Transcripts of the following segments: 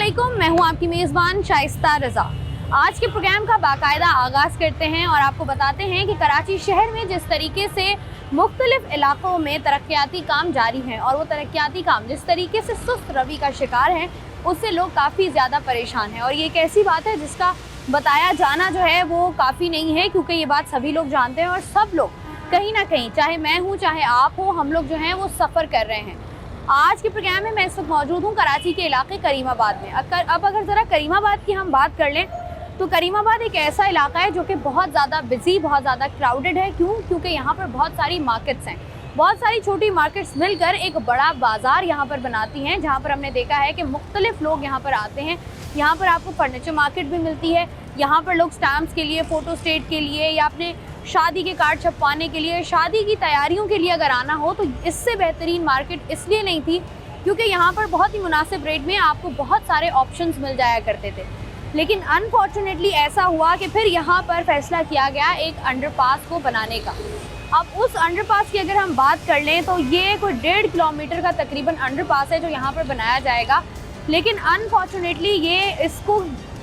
अस्सलामुअलैकुम, मैं हूं आपकी मेज़बान शाइस्ता रज़ा। आज के प्रोग्राम का बाकायदा आगाज़ करते हैं और आपको बताते हैं कि कराची शहर में जिस तरीके से मुख्तलिफ इलाक़ों में तरक्याती काम जारी हैं और वो तरक्याती काम जिस तरीके से सुस्त रवि का शिकार हैं, उससे लोग काफ़ी ज़्यादा परेशान हैं। और ये एक ऐसी बात है जिसका बताया जाना जो है वो काफ़ी नहीं है, क्योंकि ये बात सभी लोग जानते हैं और सब लोग कहीं ना कहीं, चाहे मैं हूँ चाहे आप हो, हम लोग जो हैं वो सफ़र कर रहे हैं। आज के प्रोग्राम में मैं इस वक्त मौजूद हूँ कराची के इलाके करीमाबाद में। अब अगर ज़रा करीमाबाद की हम बात कर लें तो करीमाबाद एक ऐसा इलाका है जो कि बहुत ज़्यादा बिजी, बहुत ज़्यादा क्राउडेड है। क्यों? क्योंकि यहाँ पर बहुत सारी मार्केट्स हैं, बहुत सारी छोटी मार्केट्स मिलकर एक बड़ा बाज़ार यहाँ पर बनाती हैं, जहाँ पर हमने देखा है कि मुख्तलिफ लोग यहाँ पर आते हैं। यहाँ पर आपको फर्नीचर मार्केट भी मिलती है, यहाँ पर लोग स्टैम्प्स के लिए, फ़ोटो स्टेट के लिए या अपने शादी के कार्ड छपवाने के लिए, शादी की तैयारियों के लिए अगर आना हो तो इससे बेहतरीन मार्केट इसलिए नहीं थी क्योंकि यहाँ पर बहुत ही मुनासिब रेट में आपको बहुत सारे ऑप्शंस मिल जाया करते थे। लेकिन अनफॉर्चुनेटली ऐसा हुआ कि फिर यहाँ पर फैसला किया गया एक अंडरपास को बनाने का। अब उस अंडरपास की अगर हम बात कर लें तो ये कोई 1.5 किलोमीटर का तकरीबन अंडरपास है जो यहाँ पर बनाया जाएगा। लेकिन अनफॉर्चुनेटली ये इसको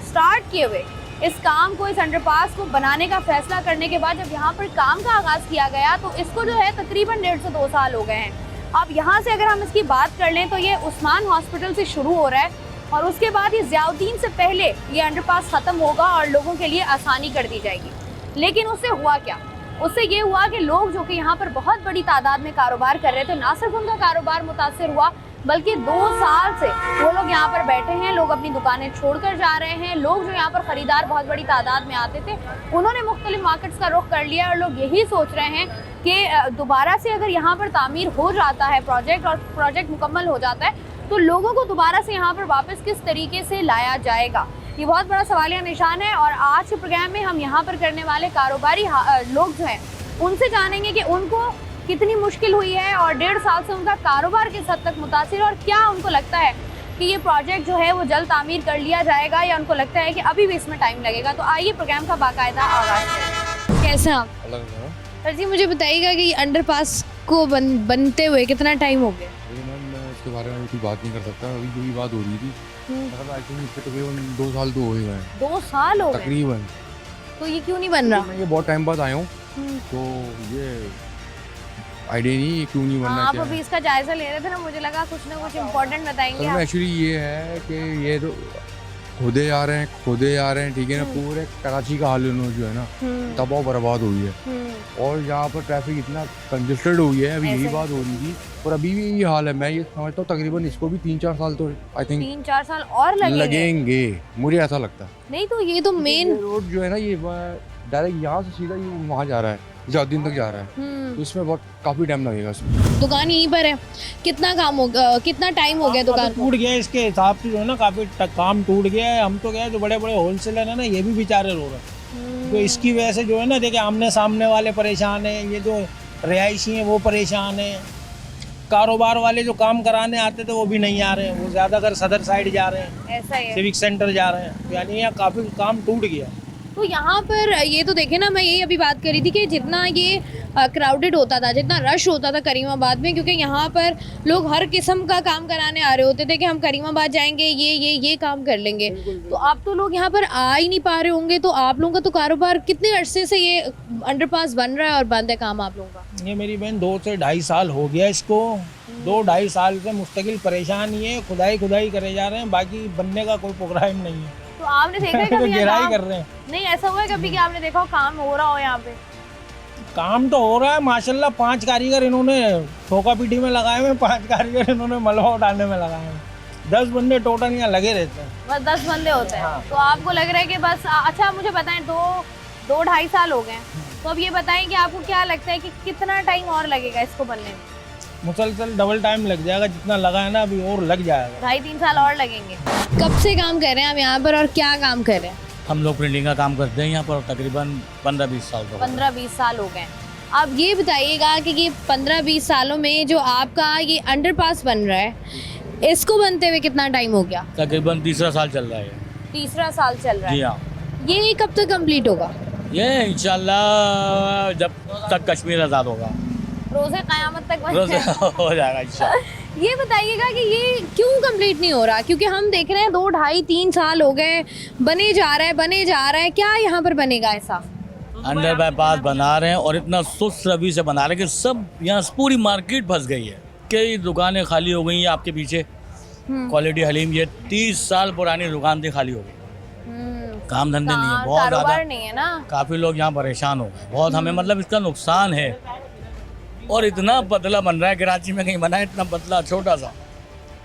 स्टार्ट किए हुए, इस काम को, इस अंडरपास को बनाने का फैसला करने के बाद जब यहाँ पर काम का आगाज़ किया गया तो इसको जो है तकरीबन 1.5 से 2 साल हो गए हैं। अब यहाँ से अगर हम इसकी बात कर लें तो ये उस्मान हॉस्पिटल से शुरू हो रहा है और उसके बाद ये ज़ियाउद्दीन से पहले ये अंडरपास ख़त्म होगा और लोगों के लिए आसानी कर दी जाएगी। लेकिन उससे हुआ क्या? उससे ये हुआ कि लोग जो कि यहाँ पर बहुत बड़ी तादाद में कारोबार कर रहे थे, ना सिर्फ उनका कारोबार मुतासर हुआ बल्कि 2 साल से वो लोग यहाँ पर बैठे हैं। लोग अपनी दुकानें छोड़कर जा रहे हैं। लोग जो यहाँ पर ख़रीदार बहुत बड़ी तादाद में आते थे, उन्होंने मुख्तलिफ मार्केट्स का रुख कर लिया और लोग यही सोच रहे हैं कि दोबारा से अगर यहाँ पर तामीर हो जाता है प्रोजेक्ट मुकम्मल हो जाता है तो लोगों को दोबारा से यहाँ पर वापस किस तरीके से लाया जाएगा, ये बहुत बड़ा सवालिया निशान है। और आज के प्रोग्राम में हम यहाँ पर करने वाले कारोबारी लोग जो हैं उनसे जानेंगे कि उनको कितनी मुश्किल हुई है और 1.5 साल से उनका कारोबार किस हद तक मुतासिर है और क्या उनको लगता है कि ये प्रोजेक्ट जो है वो जल्द तामीर कर लिया जाएगा या उनको लगता है कि अभी भी इसमें टाइम लगेगा। तो आइए प्रोग्राम का बाकायदा आगाज़ करें। कैसे हैं आप? सर जी, मुझे बताइएगा कि अंडरपास को बनते हुए कितना टाइम हो गया? मैं इसके बारे में कोई बात नहीं कर सकता। अभी जो भी बात हो रही थी मतलब आई थिंक इसके तकरीबन 2 साल तो हो ही गए। 2 साल हो गए तकरीबन। तो ये क्यों नहीं बन रहा? मैं ये बहुत टाइम बाद आया हूँ तो ये आइडिया नहीं क्यों नहीं बनना। आप अभी इसका जायजा ले रहे थे ना, मुझे लगा कुछ ना कुछ इम्पोर्टेंट बताएंगे आप। एक्चुअली ये है कि ये तो खुदे आ रहे हैं, ठीक है ना। पूरे कराची का हाल उन्होंने जो है ना तबाह बर्बाद हुई है और यहाँ पर ट्रैफिक इतना कंजेस्टेड हुई है। अभी यही बात हो रही थी और अभी भी यही हाल है। मैं ये समझता हूँ तकरीबन इसको भी 3-4 साल तो आई थिंक 3-4 साल और लगेंगे, मुझे ऐसा लगता है। नहीं तो ये तो मेन रोड जो है ना ये डायरेक्ट यहाँ से सीधा ये वहाँ जा रहा है, ज़ियाउद्दीन तक जा रहा है, तो इसमें बहुत काफ़ी टाइम लगेगा। इसमें दुकान यहीं पर है, कितना काम होगा, कितना टाइम हो गया दुकान टूट गया इसके हिसाब से जो है ना, काफ़ी काम टूट गया है। हम तो क्या है जो बड़े बड़े होलसेलर है ना, ये भी बेचारे रो रहे हैं। तो इसकी वजह से जो है ना, देखिए आमने सामने वाले परेशान हैं, ये जो रिहायशी हैं वो परेशान हैं, कारोबार वाले जो काम कराने आते थे वो भी नहीं आ रहे हैं, वो ज़्यादातर सदर साइड जा रहे हैं, ऐसा है, सिविक सेंटर जा रहे हैं। यानी यहाँ काफ़ी काम टूट गया। तो यहाँ पर ये तो देखे ना, मैं यही अभी बात करी थी कि जितना ये क्राउडेड होता था, जितना रश होता था करीमाबाद में, क्योंकि यहाँ पर लोग हर किस्म का काम कराने आ रहे होते थे कि हम करीमाबाद जाएंगे, ये काम कर लेंगे। तो अब तो लोग यहाँ पर आ ही नहीं पा रहे होंगे। तो आप लोगों का तो कारोबार कितने अरसे से ये अंडरपास बन रहा है और बंद है काम आप लोगों का? ये मेरी बहन 2 से 2.5 साल हो गया इसको। 2-2.5 साल से मुस्तकिल परेशान ही है, खुदाई करे जा रहे हैं, बाकी बनने का कोई प्रोग्राम नहीं है। तो आपने देखा है कभी गिराई कर रहे हैं? नहीं, ऐसा हुआ है कभी कि आपने देखा हो काम हो रहा हो यहाँ पे? काम तो हो रहा है माशाल्लाह। 5 कारीगर इन्होंने ठोका पीटी में लगाए हुए, 5 कारीगर इन्होंने मलबा उठाने में लगाए हुए, 10 बंदे टोटल यहाँ लगे रहते हैं। बस 10 बंदे होते हैं। हाँ। तो आपको लग रहा है कि बस अच्छा, मुझे बताएं 2-2.5 साल हो गए, तो अब ये बताएं कि आपको क्या लगता है कि कितना टाइम और लगेगा इसको बनने में? मुसलसल डबल टाइम लग जाएगा, जितना लगा है ना अभी और लग जाएगा। 2.5-3 साल और लगेंगे। कब से काम कर रहे हैं आप यहाँ पर और क्या काम कर रहे हैं? हम लोग प्रिंटिंग का काम करते हैं यहाँ पर तकरीबन 15-20 साल का। 15-20 साल हो गए। अब ये बताइएगा कि ये 15-20 सालों में जो आपका ये अंडरपास बन रहा है, इसको बनते हुए कितना टाइम हो गया? तकरीबन 3रा साल चल रहा है। 3रा साल चल रहा है। जी हाँ। ये कब तक कंप्लीट होगा? ये इंशाल्लाह जब तक कश्मीर आज़ाद होगा, रोज़े क़यामत तक बन रोज़े जाएगा। हो जाएगा इंशाल्लाह। ये बताइएगा कि ये क्यों कंप्लीट नहीं हो रहा, क्योंकि हम देख रहे हैं 2, 2.5, 3 साल हो गए, बने जा रहा है, क्या यहाँ पर बनेगा ऐसा? अंडर बाईपास बना रहे हैं और इतना सुस्त रवि से बना रहे हैं कि सब यहाँ पूरी मार्केट फंस गई है। कई दुकानें खाली हो गई हैं आपके पीछे। क्वालिटी हलीम ये 30 साल पुरानी दुकान थी, खाली हो गई। काम धंधे नहीं है, बहुत कारोबार ज़्यादा, नहीं है ना। काफ़ी लोग यहाँ परेशान हो गए बहुत। हमें मतलब इसका नुकसान है। और इतना पतला बन रहा है, कराची में कहीं बना है इतना पतला, छोटा सा,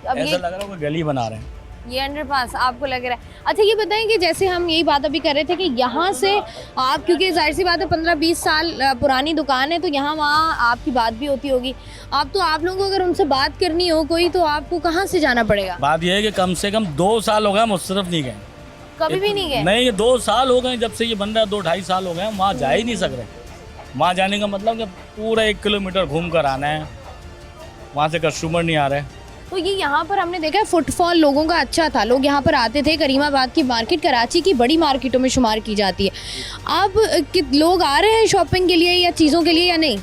अब ऐसा ये लग रहा है कोई गली बना रहे हैं। ये अंडरपास आपको लग रहा है? अच्छा ये बताएं कि जैसे हम यही बात अभी कर रहे थे कि यहाँ से आप, क्योंकि जाहिर सी बात है 15-20 साल पुरानी दुकान है, तो यहाँ वहाँ आपकी बात भी होती होगी। अब तो आप लोगों को अगर उनसे बात करनी हो कोई, तो आपको कहाँ से जाना पड़ेगा? बात यह है कि कम से कम 2 साल हो गए हम उस तरफ नहीं गए, कभी भी नहीं गए? नहीं, ये 2 साल हो गए जब से ये बन रहा है, 2-2.5 साल हो गए हम वहाँ जा ही नहीं सक रहे। वहाँ जाने का मतलब कि पूरा 1 किलोमीटर घूम कर आना है, वहाँ से कस्टमर नहीं आ रहे। तो ये यहाँ पर हमने देखा है फुटफॉल लोगों का अच्छा था, लोग यहाँ पर आते थे। करीमाबाद की मार्केट कराची की बड़ी मार्केटों में शुमार की जाती है। अब लोग आ रहे हैं शॉपिंग के लिए या चीज़ों के लिए या नहीं?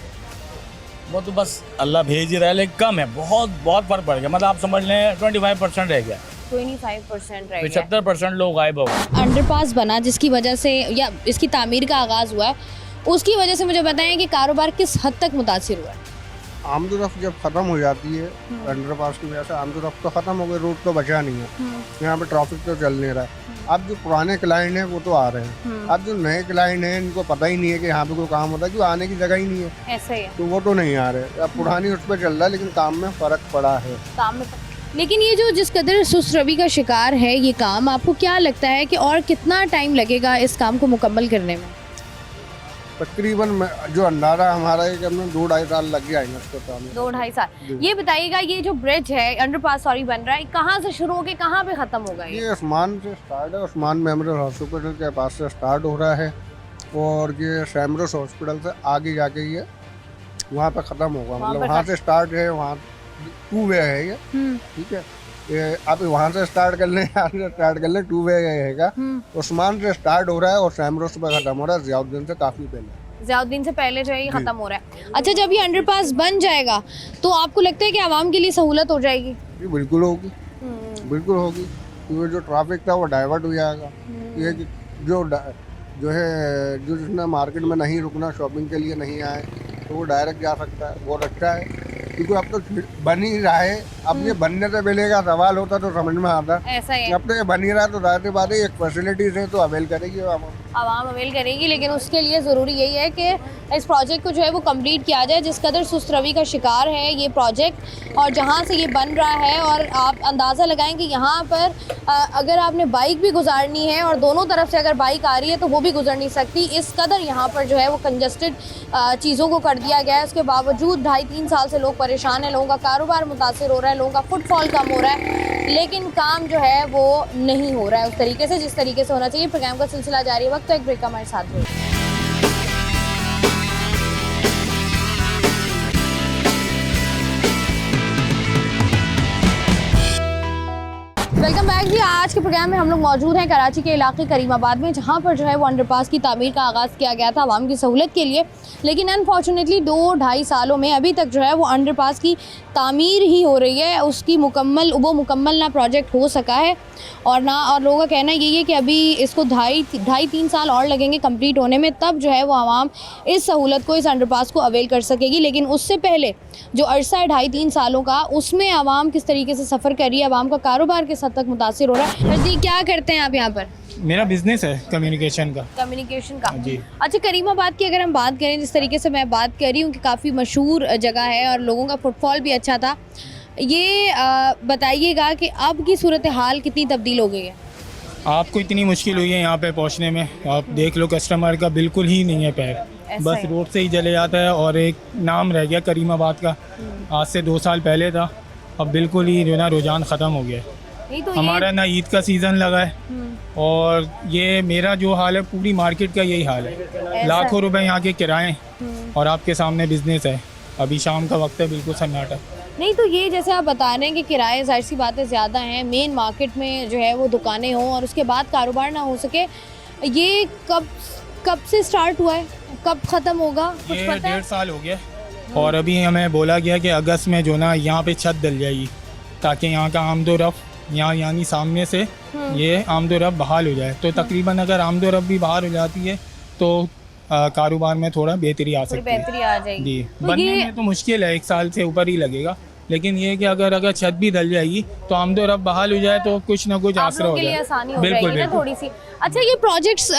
वो तो बस अल्लाह भेज ही रहा है, लेकिन कम है, बहुत बहुत फर्क पड़ गया। मतलब आप समझ लें 25% रह गया, 25% रह गया। 75% लोग गायब हो गए। अंडरपास बना जिसकी वजह से, या इसकी तामीर का आगाज़ हुआ है, उसकी वजह से मुझे बताएं कि कारोबार किस हद तक मुतासिर हुआ है? आमदोरफ्त जब ख़त्म हो जाती है अंडरपास की वजह से, आमदोरफ्त तो ख़त्म हो गई, रोड तो बचा नहीं है, यहाँ पे ट्रैफिक तो चल नहीं रहा है। अब जो पुराने क्लाइंट हैं वो तो आ रहे हैं, अब जो नए क्लाइंट हैं इनको पता ही नहीं है कि यहाँ पे कोई काम होता है, क्यों आने की जगह ही नहीं है, ऐसा ही है। तो वो तो नहीं आ रहे। अब पुरानी उस पर चल रहा है, लेकिन काम में फ़र्क पड़ा है। काम में, लेकिन ये जो जिस कदर सुस्त रवि का शिकार है ये काम, आपको क्या लगता है कि और कितना टाइम लगेगा इस काम को मुकम्मल करने में? तकरीबन जो अंदाजा हमारा है कि हमें 2-2.5 साल लग जाएंगे इसको काम में। 2-2.5 साल। ये बताइएगा ये जो ब्रिज है, अंडरपास सॉरी, बन रहा है, कहाँ से शुरू होके कहाँ पे ख़त्म होगा? ये उस्मान से स्टार्ट है, उस्मान मेमोरियल हॉस्पिटल के पास से स्टार्ट हो रहा है, और ये सैमरस हॉस्पिटल से आगे जाके ये वहाँ पे ख़त्म होगा। मतलब वहाँ से स्टार्ट है, वहाँ 2 वे है ये, ठीक है। ये आप वहाँ से स्टार्ट कर लें, यहाँ से स्टार्ट कर लें, 2 वे रहेगा। उस्मान से स्टार्ट हो रहा है और सैमरस पे ख़त्म हो रहा है, ज़ियाउद्दीन से काफ़ी पहले। ज़ियाउद्दीन से पहले जो है ये ख़त्म हो रहा है। अच्छा, जब ये अंडरपास बन जाएगा तो आपको लगता है कि आवाम के लिए सहूलत हो जाएगी? जी बिल्कुल होगी, बिल्कुल होगी, क्योंकि जो ट्रैफिक था वो डाइवर्ट हो जाएगा। ये कि जो है जिसने मार्केट में नहीं रुकना, शॉपिंग के लिए नहीं आए, तो वो डायरेक्ट जा सकता है, बहुत अच्छा है। क्योंकि अब तो बन ही रहा है, अब ये बनने से पहले का सवाल होता तो समझ में आता। ऐसा ही है। अब तो ये बन ही रहा है, तो जाहिर सी बात है एक फैसिलिटीज है तो अवेल करेगी आवाम अवेल करेगी, लेकिन उसके लिए ज़रूरी यही है कि इस प्रोजेक्ट को जो है वो कंप्लीट किया जाए। जिस कदर सुस्त रवि का शिकार है ये प्रोजेक्ट, और जहाँ से ये बन रहा है, और आप अंदाज़ा लगाएं कि यहाँ पर अगर आपने बाइक भी गुजारनी है और दोनों तरफ से अगर बाइक आ रही है तो वो भी गुजर नहीं सकती। इस कदर यहाँ पर जो है वो कंजस्टेड चीज़ों को कर दिया गया है। उसके बावजूद 2.5-3 साल से लोग परेशान हैं, लोगों का कारोबार मुतासिर हो रहा है, लोगों का फुटफॉल कम हो रहा है, लेकिन काम जो है वो नहीं हो रहा है उस तरीके से जिस तरीके से होना चाहिए। प्रोग्राम का सिलसिला जारी है, वक्त तो एक ब्रेक का हमारे साथ रहिए। वेलकम बैक जी। आज के प्रोग्राम में हम लोग मौजूद हैं कराची के इलाके करीमाबाद में, जहां पर जो है वो अंडरपास की तामीर का आगाज़ किया गया था आवाम की सहूलत के लिए, लेकिन अनफॉर्चुनेटली 2-2.5 सालों में अभी तक जो है वो अंडरपास की तामीर ही हो रही है, उसकी मुकम्मल ना प्रोजेक्ट हो सका है, और लोगों का कहना यही है कि अभी इसको 2.5-3 साल और लगेंगे कंप्लीट होने में, तब जो है वो आवाम इस सहूलत को, इस अंडरपास को अवेल कर सकेगी। लेकिन उससे पहले जो अरसा है 2.5-3 सालों का, उसमें आवाम किस तरीके से सफ़र कर रही है, आवाम का कारोबार किस हद तक मुतासिर हो रहा है। जी, क्या करते हैं आप यहाँ पर? मेरा बिजनेस है कम्युनिकेशन का जी। अच्छा, करीमाबाद की अगर हम बात करें, जिस तरीके से मैं बात कर रही हूँ कि काफ़ी मशहूर जगह है और लोगों का फुटफॉल भी अच्छा था, ये बताइएगा कि अब की सूरत हाल कितनी तब्दील हो गई है? आपको इतनी मुश्किल हुई है यहाँ पे पहुँचने में, आप देख लो कस्टमर का बिल्कुल ही नहीं है पैर, बस रोड से ही चले जाता है, और एक नाम रह गया करीमाबाद का, आज से 2 साल पहले था, अब बिल्कुल ही जो ना रुझान ख़त्म हो गया है। तो हमारा ना ईद का सीज़न लगा है, और ये मेरा जो हाल है पूरी मार्केट का यही हाल है, लाखों रुपए यहाँ के किराए, और आपके सामने बिजनेस है, अभी शाम का वक्त है, बिल्कुल सन्नाटा। नहीं, तो ये जैसे आप बता रहे हैं कि किराए जाहिर सी बातें ज़्यादा हैं, मेन मार्केट में जो है वो दुकानें हों और उसके बाद कारोबार ना हो सके, ये कब से स्टार्ट हुआ है, कब ख़त्म होगा, कुछ ये पता है? 1.5 साल हो गया, और अभी हमें बोला गया कि अगस्त में जो ना यहाँ पे छत डल जाएगी ताकि यहाँ का आमदोरफ्त यहाँ यानी सामने से ये आमदोरफ्त बहाल हो जाए। तो तकरीबन अगर आमदोरफ्त भी बहाल हो जाती है तो कारोबार में थोड़ा बेहतरी आ सकती है। बेहतरी आ जाएगी। जी, तो बनने ये में तो मुश्किल है, 1 साल से ऊपर ही लगेगा, लेकिन ये कि अगर छत भी डल जाएगी तो आमदोरफ्त बहाल हो जाए तो कुछ ना कुछ आप आसरा लोगों हो के लिए जाए। आसानी हो बिल्कुल जाएगी ना बिल्कुल। थोड़ी सी। अच्छा, ये प्रोजेक्ट्स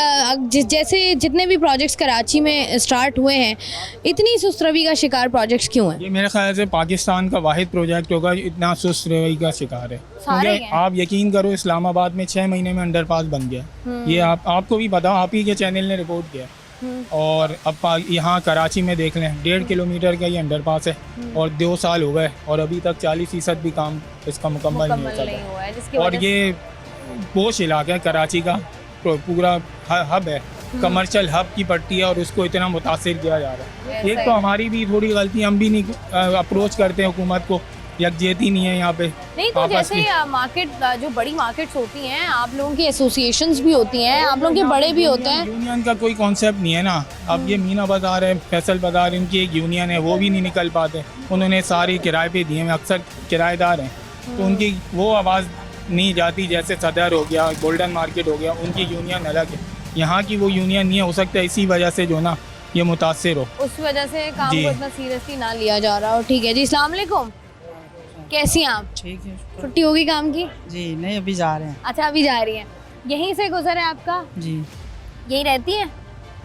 जैसे जितने भी प्रोजेक्ट्स कराची में स्टार्ट हुए हैं, इतनी सुस्त रवि का शिकार प्रोजेक्ट्स क्यों हैं? ये मेरे ख्याल से पाकिस्तान का वाहिद प्रोजेक्ट होगा इतना सुस्त रवैये का शिकार है। सारे क्योंकि हैं। आप यकीन करो इस्लामाबाद में 6 महीने में अंडरपास बन गया। ये आपको भी पता, आप ही के चैनल ने रिपोर्ट किया। और अब यहाँ कराची में देख लें 1.5 किलोमीटर का ये अंडरपास है और 2 साल हो गए और अभी तक 40% भी काम इसका मुकम्मल नहीं हो मुकम्मल नहीं सका। हुआ है, जिसकी और वजह से ये पोश इलाका है कराची का, पूरा हब है, कमर्शियल हब की पट्टी है और उसको इतना मुतासिर किया जा रहा है। ऐसा एक तो है। हमारी भी थोड़ी गलती, हम भी नहीं अप्रोच करते हैं हुकूमत को, यकजहती नहीं है यहाँ पे नहीं तो आपस जैसे की। मार्केट जो बड़ी मार्केट्स होती हैं, आप लोगों की एसोसिएशंस भी होती हैं, आप लोगों के बड़े भी होते हैं। यूनियन का कोई कॉन्सेप्ट नहीं है ना। अब ये मीना बाजार है, फैसल बाजार, इनकी एक यूनियन है, वो भी नहीं निकल पाते। उन्होंने सारे किराए पे दिए हैं, अक्सर किराएदार हैं तो उनकी वो आवाज़ नहीं जाती। जैसे सदर हो गया, गोल्डन मार्केट हो गया, उनकी यूनियन अलग है, यहाँ की वो यूनियन नहीं है। हो सकता है इसी वजह से जो ना ये मुतासिर हो। उस वजह से काम जी। को इतना सीरियसली ना लिया जा रहा हो। ठीक है जी, अस्सलाम वालेकुम। कैसी हैं आप? ठीक है। छुट्टी होगी काम की? जी नहीं, अभी जा रहे हैं। अच्छा, अभी जा रही हैं। यहीं से गुजर है आपका? जी यहीं रहती हैं?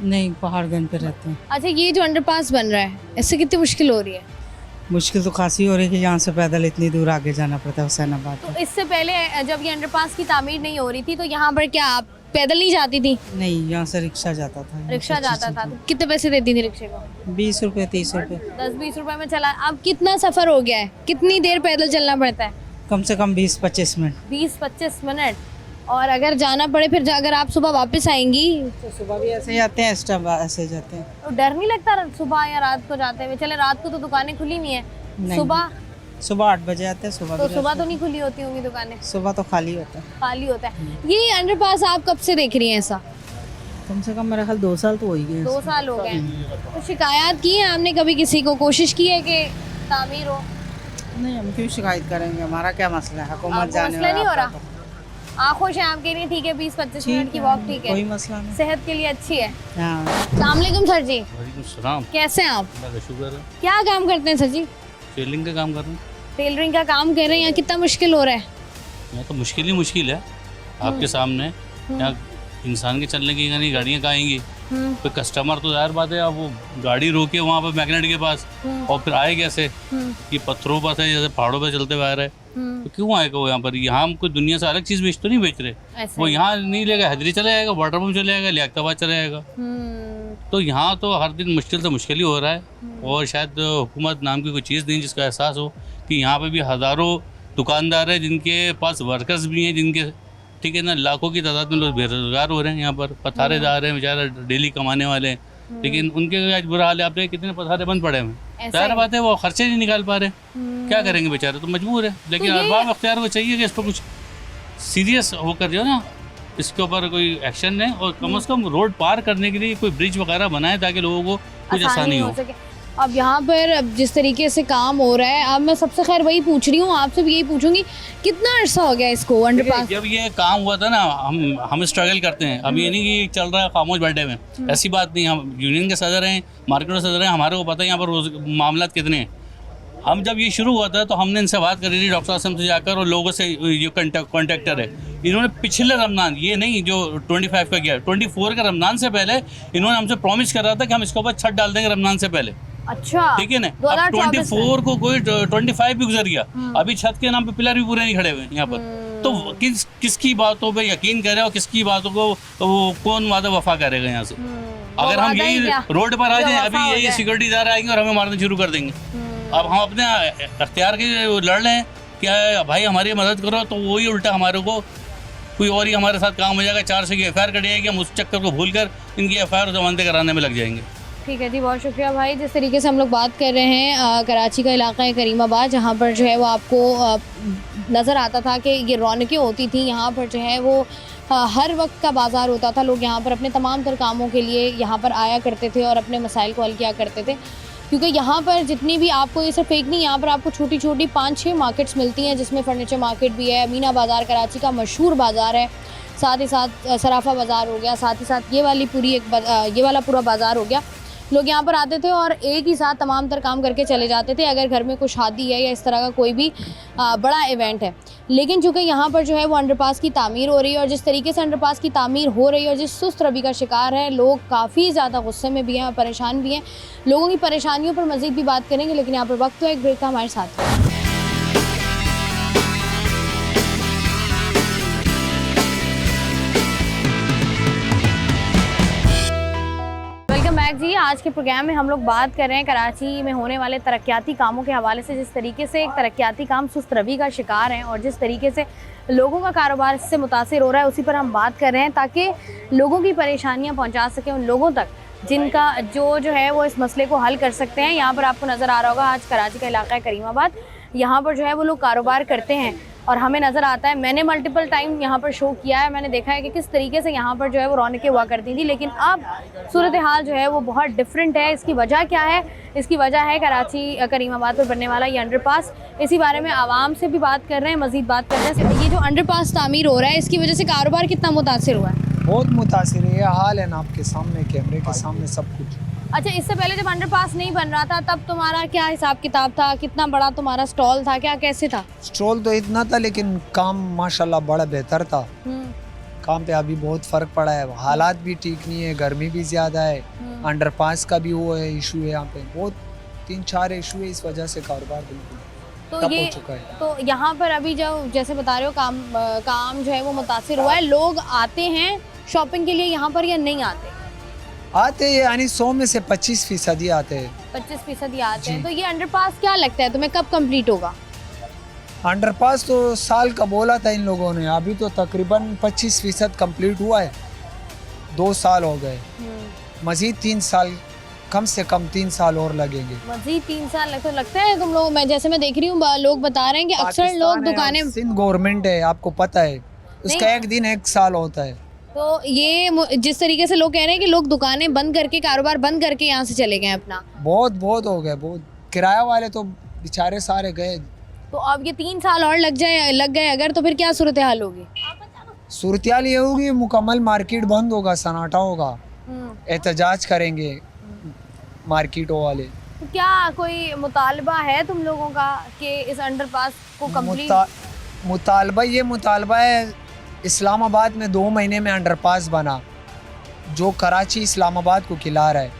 नहीं, पहाड़गंज पे रहते हैं। अच्छा, ये जो अंडरपास बन रहा है, इससे कितनी मुश्किल हो रही है? मुश्किल तो खासी हो रही है कि यहाँ से पैदल इतनी दूर आगे जाना पड़ता है हुसैनाबाद तो में। इससे पहले जब ये अंडरपास की तामीर नहीं हो रही थी तो यहाँ पर क्या आप पैदल नहीं जाती थी? नहीं, यहाँ से रिक्शा जाता था। रिक्शा जाता था। तो कितने पैसे देती थी रिक्शे को? 20 रुपये 30 रुपये, 10-20 रुपए में चला। अब कितना सफर हो गया है? कितनी देर पैदल चलना पड़ता है? कम से कम 20-25 मिनट। 20-25 मिनट। और अगर जाना पड़े फिर अगर आप सुबह वापस आएंगी तो सुबह भी ऐसे ही आते हैं, एक्स्ट्रा ऐसे जाते हैं। तो डर नहीं लगता सुबह या रात को जाते हुए? चले रात को तो दुकानें खुली नहीं है, नहीं। सुबह सुबह 8 बजे आते हैं। सुबह तो भी सुबह तो नहीं खुली होती होंगी दुकानें? सुबह तो खाली होता है। खाली होता है। ये अंडरपास आप कब से देख रही हैं ऐसा? कम से कम मेरा ख्याल 2 साल तो हो ही गए। 2 साल हो गए। तो शिकायत की है आपने कभी किसी को? कोशिश की है कि तामीर हो? नहीं, हम क्यों शिकायत करेंगे, हमारा क्या मसला है? हुकूमत आपको जाने मसला नहीं हो वाला रहा? आप खुश हैं? आप कह रही हैं ठीक है 20-25 मिनट की वॉक ठीक कोई है, मसला नहीं। सेहत के लिए अच्छी है। हाँ, अस्सलाम वालेकुम सर जी, सलाम, कैसे हैं आप? शुक्र है। क्या काम करते हैं सर जी? टेलरिंग का काम कर रहा हूँ। टेलरिंग का काम कर रहे हैं। यहाँ कितना मुश्किल हो रहा है? यहाँ तो मुश्किल ही मुश्किल है आपके सामने। यहाँ इंसान के चलने की नहीं, गाड़ियाँ कहाँ आएंगी? कोई कस्टमर तो जाहिर बात है, आप वो गाड़ी रोके वहाँ पर मैग्नेट के पास और फिर आए कैसे? ये पत्थरों पर है, जैसे पहाड़ों पर चलते हुए आ रहे हैं, तो क्यों आएगा वो यहाँ पर? यहाँ हम कोई दुनिया से अलग चीज़ बेच तो नहीं बेच रहे। ऐसा वो है। यहाँ नहीं लेगा, हैदरी चला जाएगा, वाटर पम्प चले जाएगा, लियाकताबाद चला जाएगा। तो यहाँ तो हर दिन मुश्किल से मुश्किल ही हो रहा है। और शायद हुकूमत नाम की कोई चीज़ नहीं जिसका एहसास हो कि यहाँ पे भी हज़ारों दुकानदार हैं जिनके पास वर्कर्स भी हैं, जिनके ठीक है ना लाखों की तादाद में लोग बेरोजगार हो रहे हैं। यहाँ पर पथारेदार हैं बेचारा, डेली कमाने वाले हैं, लेकिन उनके आज बुरा हाल है। आप देखिए कितने पथारे बंद पड़े हैं। ऐसा जाहिर है। बात है वो खर्चे नहीं निकाल पा रहे, क्या करेंगे बेचारे, तो मजबूर है। लेकिन ये- अरबाब अख्तियार को चाहिए कि इस पर कुछ सीरियस होकर जो है ना इसके ऊपर कोई एक्शन लें और कम से कम रोड पार करने के लिए कोई ब्रिज वगैरह बनाए ताकि लोगों को कुछ आसानी हो। सके। अब यहाँ पर अब जिस तरीके से काम हो रहा है, अब मैं सबसे खैर वही पूछ रही हूँ, आपसे भी यही पूछूंगी, कितना अर्सा हो गया इसको अंडरपास? जब ये काम हुआ था ना, हम स्ट्रगल करते हैं। अब ये नहीं कि चल रहा है खामोश बैठे में, ऐसी बात नहीं। हम यूनियन के सदर हैं, मार्केट के सदर हैं, हमारे को पता है यहाँ पर रोज मामला कितने हैं। हम जब ये शुरू हुआ था तो हमने इनसे बात करी थी, डॉक्टर आसम से जाकर, और लोगों से ये कॉन्ट्रैक्टर है, इन्होंने पिछले रमज़ान, ये नहीं जो 25 का गया, 24 का रमज़ान से पहले इन्होंने हमसे प्रॉमिस करा था कि हम इसके ऊपर छत डाल देंगे रमज़ान से पहले। अच्छा, ठीक है ना। अब 2024 में। 24 को कोई 25 भी गुजर गया, अभी छत के नाम पे पिलर भी पूरे नहीं खड़े हुए यहाँ पर। तो किसकी बातों पे यकीन करे और किसकी बातों को वो कौन वादा वफा करेगा यहाँ से? अगर हम वादा ही यही क्या? रोड पर आ जो जाए, वफा अभी हो यही जाए। सिक्योरिटीदार आएंगे और हमें मारना शुरू कर देंगे। अब हम अपने अख्तियार के लड़ रहे हैं क्या भाई हमारी मदद करो, तो वही उल्टा हमारे को कोई और ही हमारे साथ काम हो जाएगा। 400 की FIR कट जाएगी, हम उस चक्कर को भूल कर इनकी FIR जमानतें कराने में लग जाएंगे। ठीक है जी, बहुत शुक्रिया भाई। जिस तरीके से हम लोग बात कर रहे हैं कराची का इलाका है करीमाबाद, जहाँ पर जो है वो आपको नज़र आता था कि ये रौनकें होती थी। यहाँ पर जो है वो हर वक्त का बाज़ार होता था, लोग यहाँ पर अपने तमाम तर कामों के लिए यहाँ पर आया करते थे और अपने मसाइल को हल किया करते थे। क्योंकि यहाँ पर जितनी भी आपको, ये सिर्फ एक नहीं, यहाँ पर आपको छोटी छोटी 5-6 मार्केट्स मिलती हैं, जिसमें फर्नीचर मार्केट भी है, मीना बाज़ार कराची का मशहूर बाज़ार है, साथ ही साथ सराफा बाज़ार हो गया, साथ ही साथ ये वाली पूरी ये वाला पूरा बाज़ार हो गया। लोग यहाँ पर आते थे और एक ही साथ तमाम तर काम करके चले जाते थे अगर घर में कोई शादी है या इस तरह का कोई भी बड़ा इवेंट है। लेकिन चूँकि यहाँ पर जो है वो अंडरपास की तामीर हो रही है, और जिस तरीके से अंडरपास की तामीर हो रही है और जिस सुस्त रवि का शिकार है लोग, काफ़ी ज़्यादा गुस्से में भी हैं और परेशान भी हैं। लोगों की परेशानियों पर मज़ीद भी बात करेंगे, लेकिन यहाँ पर वक्त तो एक ब्रेक का, हमारे साथ जी। आज के प्रोग्राम में हम लोग बात कर रहे हैं कराची में होने वाले तरक्याती कामों के हवाले से। जिस तरीके से एक तरक्याती काम सुस्त रवि का शिकार हैं और जिस तरीके से लोगों का कारोबार इससे मुतासिर हो रहा है, उसी पर हम बात कर रहे हैं ताकि लोगों की परेशानियां पहुंचा सकें उन लोगों तक जिनका जो है वो इस मसले को हल कर सकते हैं। यहाँ पर आपको नज़र आ रहा होगा आज कराची का इलाका है करीमाबाद, यहाँ पर जो है वो लोग कारोबार करते हैं और हमें नज़र आता है, मैंने मल्टीपल टाइम यहाँ पर शो किया है, मैंने देखा है कि किस तरीके से यहाँ पर जो है वो रौनकें हुआ करती थी, लेकिन अब सूरत हाल जो है वो बहुत डिफरेंट है। इसकी वजह क्या है? इसकी वजह है कराची करीमाबाद पर बनने वाला ये अंडरपास। इसी बारे में आवाम से भी बात कर रहे हैं, मज़ीद बात कर रहे हैं। ये जो अंडरपास तामीर हो रहा है, इसकी वजह से कारोबार कितना मुतासिर हुआ है? बहुत मुतासिर है, ये हाल है ना आपके सामने, कैमरे के सामने सब कुछ। अच्छा, इससे पहले जब अंडरपास नहीं बन रहा था तब तुम्हारा क्या हिसाब किताब था? कितना बड़ा तुम्हारा स्टॉल था? क्या कैसे था? स्टॉल तो इतना था लेकिन काम माशाल्लाह बड़ा बेहतर था। काम पे अभी बहुत फ़र्क पड़ा है, हालात भी ठीक नहीं है, गर्मी भी ज़्यादा है, अंडरपास का भी वो है, इशू है यहाँ पे बहुत 3-4 इशू है, इस वजह से कारोबार बिल्कुल तो ये हो चुका है। तो यहाँ पर अभी जो जैसे बता रहे हो काम जो है वो मुतासिर हुआ है, लोग आते हैं शॉपिंग के लिए यहाँ पर या नहीं आते? आते हैं, यानी 100 में से 25% आते हैं। 25% आते हैं। तो ये अंडरपास क्या लगता है तुम्हें कब कंप्लीट होगा? अंडरपास तो साल का बोला था इन लोगों ने, अभी तो तकरीबन 25% कंप्लीट हुआ है, 2 साल हो गए, मज़ीद 3 साल, कम से कम 3 साल और लगेंगे। मज़ीद 3 साल तो लगता है तुम लोग? मैं जैसे मैं देख रही हूँ लोग बता रहे हैं कि अक्सर लोग दुकानें, सिंध गवर्नमेंट है आपको पता है, उसका एक दिन 1 साल होता है। तो ये जिस तरीके से लोग कह रहे हैं कि लोग दुकानें बंद करके, कारोबार बंद करके यहाँ से चले गए अपना, बहुत हो गए, बहुत किराया वाले तो बेचारे सारे गए। तो अब ये 3 साल और लग गए अगर, तो फिर क्या सूरत हाल होगी? सूरत हाल ये होगी, मुकम्मल मार्केट बंद होगा, सन्नाटा होगा, एहतजाज करेंगे मार्केटों वाले। तो क्या कोई मुतालबा है तुम लोगों का कि इस अंडरपास को कंप्लीट? मुतालबा है, इस्लामाबाद में 2 महीने में अंडरपास बना, जो कराची इस्लामाबाद को खिला रहा है,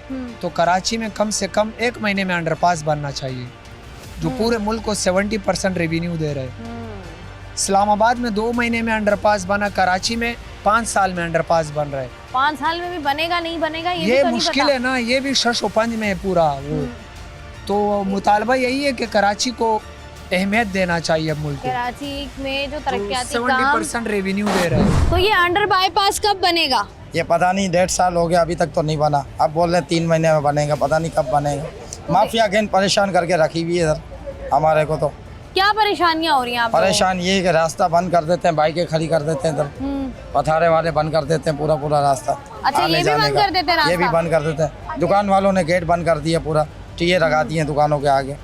तो कराची में कम से कम 1 महीने में अंडरपास बनना चाहिए, जो पूरे मुल्क को 70% रेवेन्यू दे रहे हैं। इस्लामाबाद में 2 महीने में अंडरपास बना, कराची में 5 साल में अंडरपास बन रहा है। 5 साल में भी बनेगा नहीं बनेगा ये मुश्किल है ना, ये भी शश-ओ-पंज में है पूरा वो। तो मुतालबा यही है कि कराची को अहमियत देना चाहिए अब मुल्क। कराची में जो तरक्याती 70% रेवेन्यू दे रहा है। तो ये अंडर बाईपास कब बनेगा? ये पता नहीं, 1.5 साल हो गया अभी तक तो नहीं बना, अब बोल रहे हैं 3 महीने में बनेगा, पता नहीं कब बनेगा। माफिया गैंग परेशान करके रखी हुई है इधर हमारे को। तो क्या परेशानियां हो रही हैं? परेशान ये है कि रास्ता बंद कर देते हैं, बाइकें खड़ी कर देते हैं इधर, पथारे वाले बंद कर देते हैं पूरा रास्ता। अच्छा, ये भी बंद कर देते हैं? ये भी बंद कर देते हैं, दुकान वालों ने गेट बंद कर दिया, पूरा टीए लगा दिए दुकानों के आगे।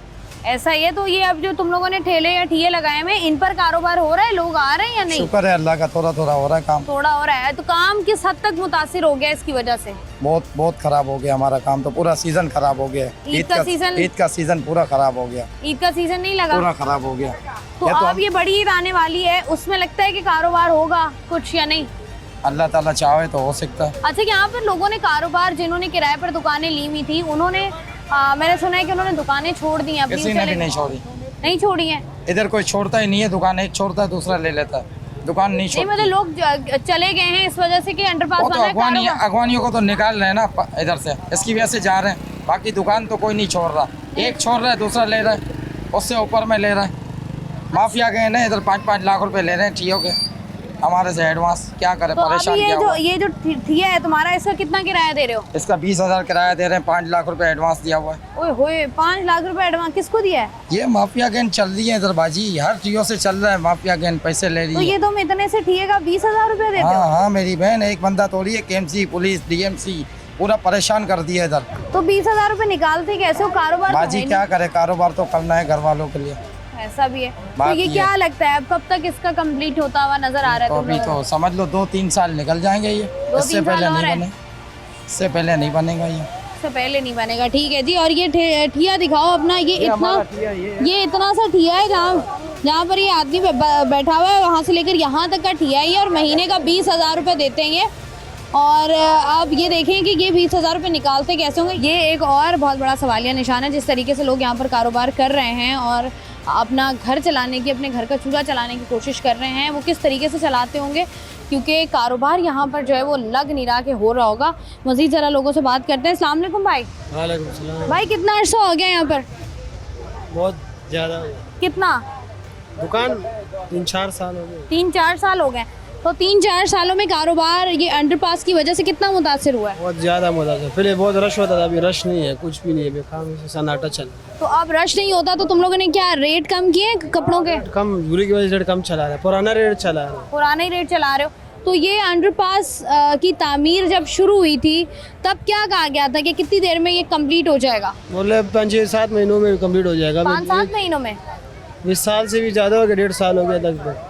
ऐसा ही है। तो ये अब जो तुम लोगों ने ठेले या ठिये लगाए हैं, इन पर कारोबार हो रहा है? लोग आ रहे हैं या नहीं? शुक्र है अल्लाह का, थोड़ा हो रहा है काम, थोड़ा हो रहा है। तो काम किस हद तक मुतासिर हो गया इसकी वजह से? बहुत खराब हो गया हमारा काम, तो पूरा सीजन खराब हो गया। ईद का सीजन पूरा खराब हो गया। ईद का सीजन नहीं लगा, पूरा खराब हो गया। तो अब ये बड़ी ईद आने वाली है, उसमें लगता है कि कारोबार होगा कुछ या नहीं? अल्लाह ताला चाहे तो हो सकता है। अच्छा, यहाँ पर लोगों ने कारोबार, जिन्होंने किराए पर दुकानें ली हुई थी, उन्होंने मैंने सुना है कि उन्होंने दुकानें छोड़ दी हैं अपनी? किसी ने भी नहीं छोड़ी। नहीं छोड़ी हैं? इधर कोई छोड़ता ही नहीं है दुकान, एक छोड़ता है दूसरा ले लेता है, दुकान नहीं छोड़ती। मतलब लोग चले गए हैं इस वजह से कि अंडरपास बन रहा है? अगवानियों को तो निकाल रहे हैं ना इधर से, इसकी वजह से जा रहे हैं, बाकी दुकान तो कोई नहीं छोड़ रहा, एक छोड़ रहा है दूसरा ले रहा है, उससे ऊपर में ले रहा है। माफिया गए ना इधर, 5-5 लाख रुपए ले रहे हैं ठियों के हमारे से एडवांस, क्या करें, तो परेशान ये किया हुआ। ये जो ठिया है तुम्हारा, इसका कितना किराया दे रहे हो? इसका 20,000 किराया दे रहे हैं, 5 लाख रुपए एडवांस दिया हुआ है। ओए होए, 5 लाख रुपए एडवांस किसको दिया है? ये माफिया गैंग चल रही है इधर बाजी, हर ठियों से चल रहा है, माफिया गैंग पैसे ले रही है। तो ये तुम इतने से ठिये का 20,000 रुपए देते हो? हाँ, मेरी बहन, एक बंदा थोड़ी है, KMC, पुलिस, DMC, पूरा परेशान कर दिया इधर। तो 20,000 रुपए निकालते कैसे हो? कारोबार तो बाजी है क्या करे, कारोबार तो करना है घर वालों के लिए। नहीं। ऐसा भी है। तो बात ये ये क्या लगता है अब कब तक इसका कंप्लीट होता हुआ नजर आ रहा है तो तुम अभी लोगों तो समझ लो 2-3 साल निकल जाएंगे ये, इससे 2-3 पहले साल और नहीं है। बने, इससे पहले नहीं बनेगा ये। को? से पहले नहीं बनेगा। ठीक है जी। और ये ठिया दिखाओ अपना। ये इतना सा ठिया है जहाँ पर ये आदमी बैठा हुआ है, वहाँ से लेकर यहाँ तक का ठिया ही है और महीने का 20,000 रुपये देते हैं ये। और अब ये देखें कि ये 20,000 रुपये निकालते कैसे होंगे। ये एक और बहुत बड़ा सवालिया निशान है जिस तरीके से लोग यहाँ पर कारोबार कर रहे हैं और अपना घर चलाने की, अपने घर का चूल्हा चलाने की कोशिश कर रहे हैं। वो किस तरीके से चलाते होंगे क्योंकि कारोबार यहाँ पर जो है वो लग नहीं रहा कि हो रहा होगा। मज़ीद ज़रा लोगों से बात करते हैं। अस्सलाम वालेकुम भाई। वालेकुम सलाम। भाई कितना अर्सा हो गया यहाँ पर? बहुत ज़्यादा। कितना? दुकान 3-4 साल हो गए। 3-4 साल हो गए। तो 3-4 सालों में कारोबार ये अंडरपास की वजह से कितना मुतासिर हुआ है? बहुत ज़्यादा मुतासिर। पहले बहुत रश होता था, अभी रश नहीं है, कुछ भी नहीं है, बेखाम से सन्नाटा चल। तो अब रश नहीं होता तो तुम लोगों ने क्या रेट कम किए कपड़ों के? कम बुरी की वजह से रेट कम चला रहा है, पुराना रेट चला रहा है। पुराना ही रेट चला रहे हो। तो ये अंडरपास की तामीर जब शुरू हुई थी तब क्या कहा गया था कि कितनी देर में ये कंप्लीट हो जाएगा? बोले 5-7 महीनों में कंप्लीट हो जाएगा। 5-7 महीनों में? 20 साल से भी ज़्यादा हो गया, 1.5 साल हो गया लगभग।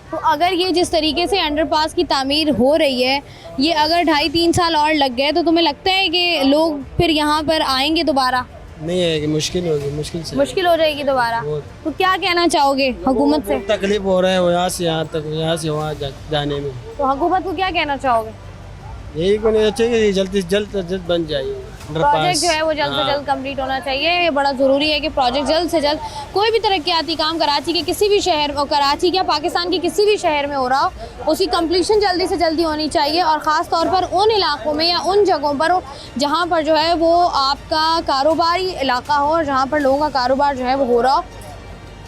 तो अगर ये जिस तरीके से अंडरपास की तामीर हो रही है, ये अगर 2.5-3 साल और लग गए तो तुम्हें लगता है कि लोग फिर यहाँ पर आएंगे दोबारा? नहीं आएगी, मुश्किल होगी, मुश्किल हो जाएगी दोबारा। तो क्या कहना चाहोगे हुकूमत से? तकलीफ हो रहा है यहाँ से यहाँ तक, यहाँ से वहाँ जाने में। तो हुकूमत को क्या कहना चाहोगे? यही को नहीं चाहिए कि जल्द से जल्द बन जाए प्रोजेक्ट जो है वो जल्द से जल्द कंप्लीट होना चाहिए। ये बड़ा ज़रूरी है कि प्रोजेक्ट जल्द से जल्द, कोई भी तरक्याती काम कराची के किसी भी शहर में, कराची क्या पाकिस्तान के किसी भी शहर में हो रहा हो, उसकी कंप्लीशन जल्दी से जल्दी होनी चाहिए। और ख़ास तौर पर उन इलाकों में या उन जगहों पर जहाँ पर जो है वो आपका कारोबारी इलाका हो और जहाँ पर लोगों का कारोबार जो है वो हो रहा हो,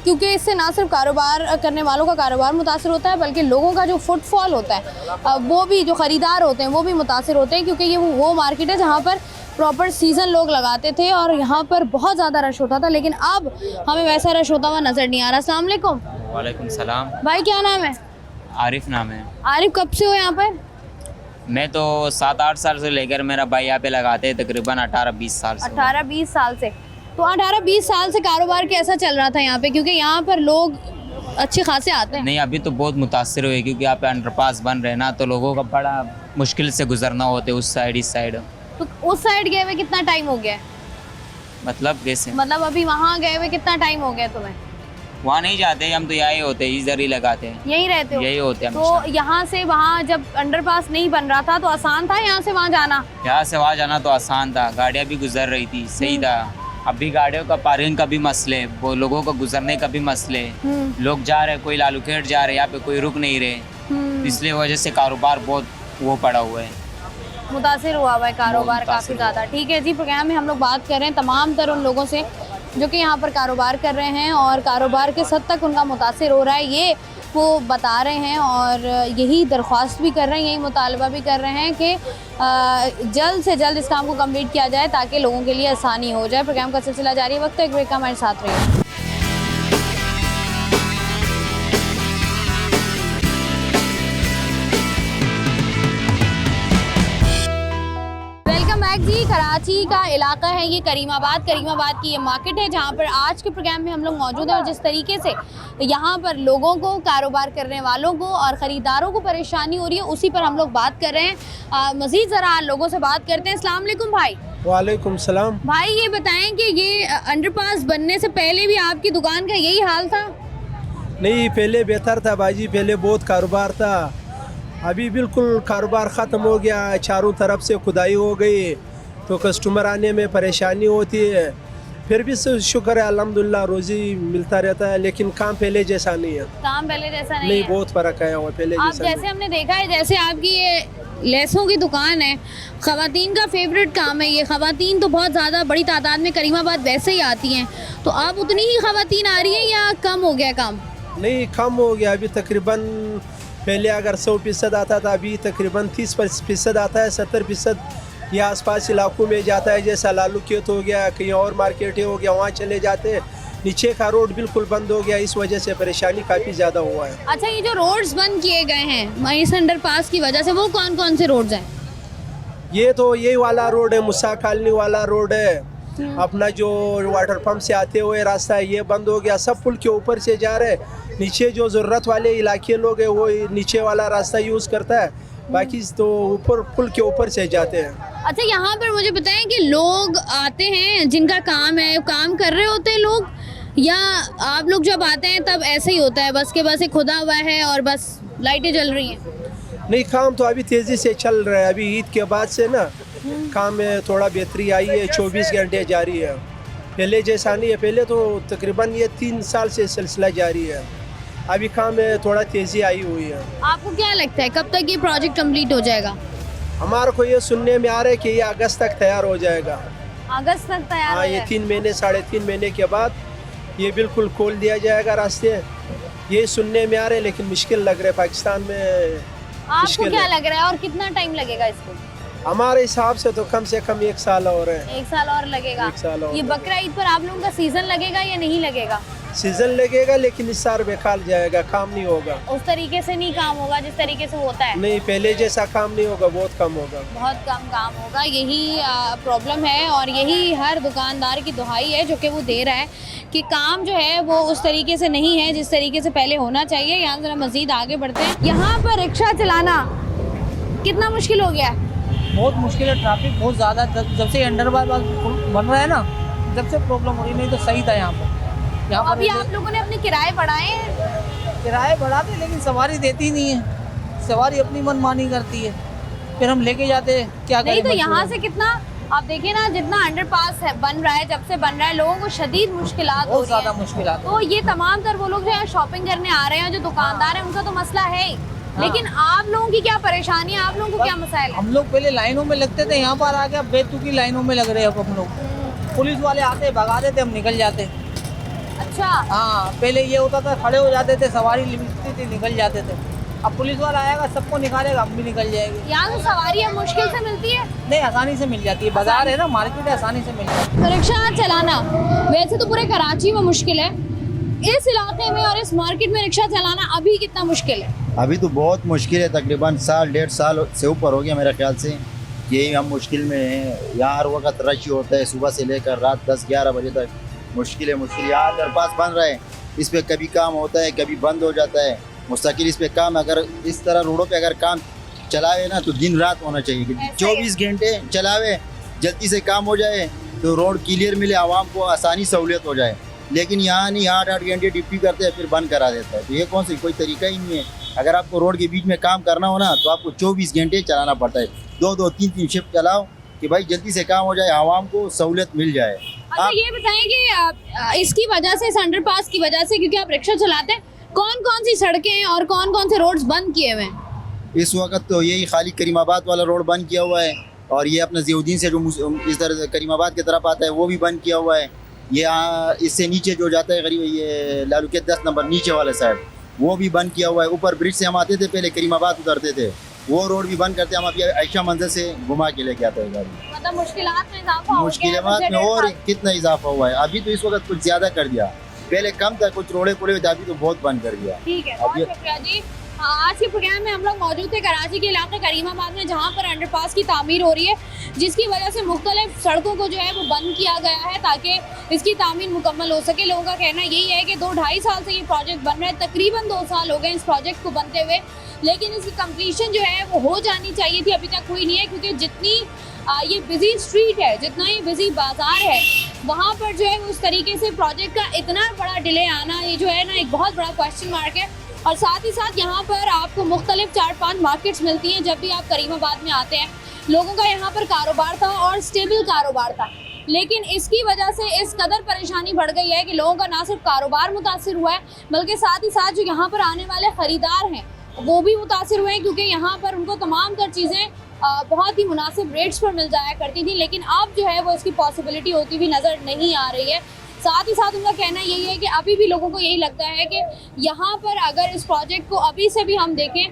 क्योंकि इससे ना सिर्फ कारोबार करने वालों का कारोबार मुतासिर होता है बल्कि लोगों का जो फुटफॉल होता है वो भी, जो ख़रीदार होते हैं वो भी मुतासिर होते हैं, क्योंकि ये वो मार्केट है जहाँ पर प्रॉपर सीज़न लोग लगाते थे और यहाँ पर बहुत ज़्यादा रश होता था, लेकिन अब हमें वैसा रश होता हुआ नज़र नहीं आ रहा। अस्सलाम वालेकुम। वालेकुम सलाम। भाई क्या नाम है? आरिफ नाम है। आरिफ, कब से हो यहाँ पर? मैं तो 7-8 साल से लेकर, मेरा भाई यहाँ पे लगाते हैं तकरीबन 18-20 साल से। 18-20 साल से। तो 18-20 साल से कारोबार कैसा चल रहा था यहाँ पे, क्योंकि यहाँ पर लोग अच्छे खासे आते हैं? नहीं, अभी तो बहुत मुतासिर हुए क्योंकि यहाँ पे अंडरपास बन रहे ना, तो लोगों का बड़ा मुश्किल से गुजरना होते उस साइड इस साइड। तो उस साइड गए हुए कितना टाइम हो गया? मतलब कैसे? मतलब अभी वहाँ गए हुए कितना टाइम हो गया तुम्हें? वहाँ नहीं जाते, हम तो यही होते हैं, इधर ही लगाते हैं। यहीं रहते हो? यही होते हैं। तो यहाँ से वहाँ जब अंडरपास नहीं बन रहा था तो आसान था यहाँ से वहाँ जाना? यहाँ से वहाँ जाना तो आसान था, गाड़ियाँ भी गुजर रही थी, सही था। अभी गाड़ियों का पार्किंग का भी मसले, वो लोगों को गुजरने का भी मसले, लोग जा रहे, कोई लालूखेट जा रहे, यहाँ पे कोई रुक नहीं रहे, इसलिए वजह से कारोबार बहुत वो पड़ा हुआ है, मुतासिर हुआ है कारोबार काफ़ी ज़्यादा। ठीक है जी, प्रोग्राम में हम लोग बात कर रहे हैं तमाम तर उन लोगों से जो कि यहाँ पर कारोबार कर रहे हैं और कारोबार किस हद तक उनका मुतासिर हो रहा है ये वो बता रहे हैं और यही दरख्वास्त भी कर रहे हैं, यही मुतालबा भी कर रहे हैं कि जल्द से जल्द इस काम को कंप्लीट किया जाए ताकि लोगों के लिए आसानी हो जाए। प्रोग्राम का सिलसिला जारी है, वक्त एक ब्रेक का हमारे साथ रहिए। जी, कराची का इलाका है ये करीमाबाद की ये मार्केट है जहाँ पर आज के प्रोग्राम में हम लोग मौजूद हैं और जिस तरीके से यहाँ पर लोगों को, कारोबार करने वालों को और ख़रीदारों को परेशानी हो रही है उसी पर हम लोग बात कर रहे हैं। मज़ीद ज़रा लोगों से बात करते हैं। अस्सलाम वालेकुम भाई। वालेकुम सलाम। भाई ये बताएं कि ये अंडरपास बनने से पहले भी आपकी दुकान का यही हाल था? नहीं, पहले बेहतर था बाजी, पहले बहुत कारोबार था, अभी बिल्कुल कारोबार ख़त्म हो गया, चारों तरफ से खुदाई हो गई तो कस्टमर आने में परेशानी होती है। फिर भी शुक्र है अल्हम्दुलिल्लाह रोज़ी मिलता रहता है, लेकिन काम पहले जैसा नहीं है। काम पहले जैसा नहीं है? बहुत फ़र्क है और पहले आप जैसा जैसे हमने देखा है, जैसे आपकी ये लेसों की दुकान है, ख़वातीन का फेवरेट काम है ये, ख़वातीन तो बहुत ज़्यादा बड़ी तादाद में करीमाबाद वैसे ही आती हैं, तो आप उतनी ही ख़वातीन आ रही हैं या कम हो गया काम? नहीं, कम हो गया, अभी तकरीबन पहले अगर 100% आता था अभी तकरीबन 30% आता है, 70% ये आसपास इलाकों में जाता है, जैसा लालू खेत हो गया, कहीं और मार्केट हो गया, वहाँ चले जाते हैं। नीचे का रोड बिल्कुल बंद हो गया, इस वजह से परेशानी काफ़ी ज़्यादा हुआ है। अच्छा, ये जो रोड्स बंद किए गए हैं इस अंडरपास की वजह से, वो कौन कौन से रोड्स हैं? ये तो यही वाला रोड है, मुसा कॉलोनी वाला रोड है। अपना जो वाटर पंप से आते हुए रास्ता है ये बंद हो गया, सब पुल के ऊपर से जा रहे हैं। नीचे जो ज़रूरत वाले इलाके लोग हैं वो नीचे वाला रास्ता यूज़ करता है, बाकी तो ऊपर पुल के ऊपर से जाते हैं। अच्छा, यहाँ पर मुझे बताएं कि लोग आते हैं जिनका काम है, काम कर रहे होते हैं लोग, या आप लोग जब आते हैं तब ऐसे ही होता है बस के बस एक खुदा हुआ है और बस लाइटें जल रही हैं? नहीं, काम तो अभी तेज़ी से चल रहा है। अभी ईद के बाद से ना काम में थोड़ा बेहतरी आई है, 24 घंटे जारी है, पहले जैसा नहीं है। पहले तो तकरीबन ये 3 साल से सिलसिला जारी है, अभी काम में थोड़ा तेज़ी आई हुई है। आपको क्या लगता है कब तक ये प्रोजेक्ट कंप्लीट हो जाएगा? हमारे को ये सुनने में आ रहा है कि ये अगस्त तक तैयार हो जाएगा। अगस्त तक तैयार हाँ, हो ये जाएगा? 3 महीने 3.5 महीने के बाद ये बिल्कुल खोल दिया जाएगा रास्ते। ये सुनने में आ रहे हैं, लेकिन मुश्किल लग रहा है पाकिस्तान में। आपको मुश्किल क्या है। लग रहा है और कितना टाइम लगेगा इसको? हमारे हिसाब से तो कम से कम 1 साल और है। 1 साल और लगेगा। 1 साल और ये बकरा ईद पर आप लोगों का सीजन लगेगा या नहीं लगेगा? सीजन लगेगा, लेकिन इस साल बेकार जाएगा, काम नहीं होगा। उस तरीके से नहीं काम होगा जिस तरीके से होता है? नहीं, पहले जैसा काम नहीं होगा, बहुत कम होगा। बहुत कम काम होगा, यही प्रॉब्लम है और यही हर दुकानदार की दुहाई है जो कि वो दे रहा है कि काम जो है वो उस तरीके से नहीं है जिस तरीके से पहले होना चाहिए। यहाँ जरा मज़ीद आगे बढ़ते हैं। यहाँ पर रिक्शा चलाना कितना मुश्किल हो गया है? बहुत मुश्किल है, ट्रैफिक बहुत ज़्यादा। जब से अंडरपास बन रहा है ना, जब से प्रॉब्लम हो रही, नहीं तो सही था यहाँ पर। अभी आप लोगों ने अपने किराए बढ़ाए हैं? किराए बढ़ाते लेकिन सवारी देती नहीं है, सवारी अपनी मनमानी करती है, फिर हम लेके जाते हैं, क्या करें? नहीं तो यहाँ मजबूर से कितना आप देखिए ना, जितना अंडरपास है बन रहा है, जब से बन रहा है लोगों को शदीद मुश्किलात हो बहुत रही ज़्यादा हैं। मुश्किलात तो ये तमाम तर वो लोग जो यहाँ शॉपिंग करने आ रहे हैं, जो दुकानदार हैं, उनका तो मसला है ही, लेकिन आप लोगों की क्या परेशानी है, आप लोगों को क्या मसाइल है? हम लोग पहले लाइनों में लगते थे, यहाँ पर आके अब बेतुकी लाइनों में लग रहे हैं अब हम लोग। पुलिस वाले आते भगा देते, हम निकल जाते। अच्छा, हाँ, पहले ये होता था खड़े हो जाते थे, सवारी लिखती थी, निकल जाते थे। अब पुलिस वाला आएगा, सबको निकालेगा, हम भी निकल जाएंगे। यहाँ तो सवारी अब मुश्किल से मिलती है? नहीं, आसानी से मिल जाती है, बाजार है ना, मार्केट है, आसानी से मिल जाती है। तो रिक्शा चलाना वैसे तो पूरे कराची में मुश्किल है, इस इलाके में और इस मार्केट में रिक्शा चलाना अभी कितना मुश्किल है? अभी तो बहुत मुश्किल है, तकरीबन 1.5 साल से ऊपर हो गया मेरे ख्याल से। यही हम मुश्किल में हैं। यहाँ हर वक्त रश होता है, सुबह से लेकर रात 10-11 बजे तक। मुश्किल है, मुश्किल। यहाँ अंडरपास बन रहा है, इस पे कभी काम होता है, कभी बंद हो जाता है, मुस्तकिल इस पे काम। अगर इस तरह रोडों पे अगर काम चलावे ना तो दिन रात होना चाहिए, 24 घंटे चलावे, जल्दी से काम हो जाए तो रोड क्लियर मिले, आवाम को आसानी सहूलियत हो जाए। लेकिन यहाँ नहीं, 8-8 घंटे ड्यूटी करते हैं, फिर बंद करा देता है। तो ये कौन सी कोई तरीका ही नहीं है। अगर आपको रोड के बीच में काम करना हो ना तो आपको 24 घंटे चलाना पड़ता है, 2-2, 3-3 शिफ्ट चलाओ कि भाई जल्दी से काम हो जाए, आवाम को सहूलियत मिल जाए। अच्छा, ये बताएं कि इसकी वजह से, इस अंडरपास की वजह से, क्योंकि आप रिक्शा चलाते हैं, कौन कौन सी सड़कें हैं और कौन कौन से रोड्स बंद किए हुए हैं? इस वक्त तो यही खाली करीमाबाद वाला रोड बंद किया हुआ है, और ये अपना ज़ियाउद्दीन से जो इस तरह करीमाबाद की तरफ आता है वो भी बंद किया हुआ है। ये इससे नीचे जो जाता है गरीब, ये लालू के 10 नंबर नीचे वाले साइड, वो भी बंद किया हुआ है। ऊपर ब्रिज से हम आते थे पहले, करीमाबाद उतरते थे, वो रोड भी बंद करते हैं। हम अभी आयशा मंदिर से घुमा के लेके आते हैं गाड़ी। मतलब मुश्किलात में इजाफा हो गया है, मुश्किलात में और कितना इजाफा हुआ है। अभी तो इस वक्त कुछ ज़्यादा कर दिया, पहले कम था, कुछ रोड़े पुड़े थे, अभी तो बहुत बंद कर दिया। ठीक है, बहुत शुक्रिया जी। आज के प्रोग्राम में हम लोग मौजूद थे कराची के इलाके करीमाबाद में, जहाँ पर अंडरपास की तामीर हो रही है, जिसकी वजह से मुख्तलिफ सड़कों को जो है वो बंद किया गया है ताकि इसकी तामीर मुकम्मल हो सके। लोगों का कहना यही है कि 2-2.5 साल से ये प्रोजेक्ट बन रहा है, तकरीबन 2 साल हो गए इस प्रोजेक्ट को बनते हुए, लेकिन इसकी कम्प्लीशन जो है वो हो जानी चाहिए थी, अभी तक हुई नहीं है। क्योंकि जितनी ये बिजी स्ट्रीट है, जितना ही बिजी बाजार है, वहाँ पर जो है उस तरीके से प्रोजेक्ट का इतना बड़ा डिले आना, ये जो है ना एक बहुत बड़ा क्वेश्चन मार्क है। और साथ ही साथ यहाँ पर आपको मुख्तलिफ 4-5 मार्केट्स मिलती हैं जब भी आप करीमाबाद में आते हैं। लोगों का यहाँ पर कारोबार था और स्टेबल कारोबार था, लेकिन इसकी वजह से इस कदर परेशानी बढ़ गई है कि लोगों का ना सिर्फ कारोबार मुतासिर हुआ है, बल्कि साथ ही साथ जो यहाँ पर आने वाले ख़रीदार हैं वो भी मुतासिर हुए हैं, क्योंकि यहाँ पर उनको तमाम तर चीज़ें बहुत ही मुनासिब रेट्स पर मिल जाया करती थी। लेकिन अब जो है वो इसकी पॉसिबिलिटी होती हुई नज़र नहीं आ रही है। साथ ही साथ उनका कहना यही है कि अभी भी लोगों को यही लगता है कि यहाँ पर अगर इस प्रोजेक्ट को अभी से भी हम देखें,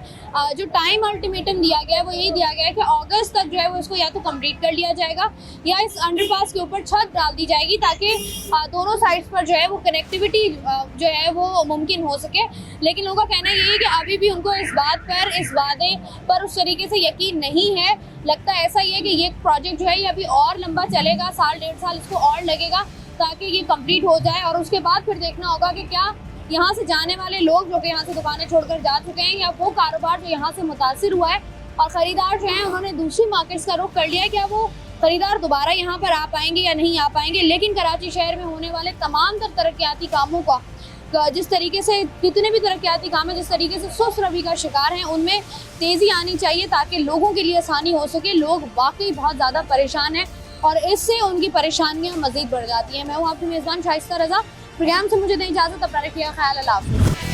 जो टाइम अल्टीमेटम दिया गया है वो यही दिया गया है कि अगस्त तक जो है वो इसको या तो कंप्लीट कर लिया जाएगा या इस अंडरपास के ऊपर छत डाल दी जाएगी ताकि दोनों साइड्स पर जो है वो कनेक्टिविटी जो है वो मुमकिन हो सके। लेकिन लोगों का कहना यही है कि अभी भी उनको इस बात पर, इस वादे पर उस तरीके से यकीन नहीं है। लगता है ऐसा ही है कि ये प्रोजेक्ट जो है ये अभी और लंबा चलेगा, साल 1.5 साल इसको और लगेगा ताकि ये कंप्लीट हो जाए और उसके बाद फिर देखना होगा कि क्या यहाँ से जाने वाले लोग जो कि यहाँ से दुकानें छोड़कर जा चुके हैं या वो कारोबार जो यहाँ से मुतासिर हुआ है और ख़रीदार जो हैं उन्होंने दूसरी मार्केट्स का रुख कर लिया है, क्या वो ख़रीदार दोबारा यहाँ पर आ पाएंगे या नहीं आ पाएंगे। लेकिन कराची शहर में होने वाले तमाम तरक्याती कामों का जिस तरीके से, कितने भी तरक्याती काम है जिस तरीके से सुस्त रवि का शिकार हैं, उनमें तेज़ी आनी चाहिए ताकि लोगों के लिए आसानी हो सके। लोग वाकई बहुत ज़्यादा परेशान हैं और इससे उनकी परेशानियां मज़ीद बढ़ जाती हैं। मैं हूँ आपकी मेज़बान शाइस्ता रज़ा। प्रोग्राम से मुझे दें इजाज़त, अपना रखिएगा ख्याल। अल्लाह हाफ़िज़।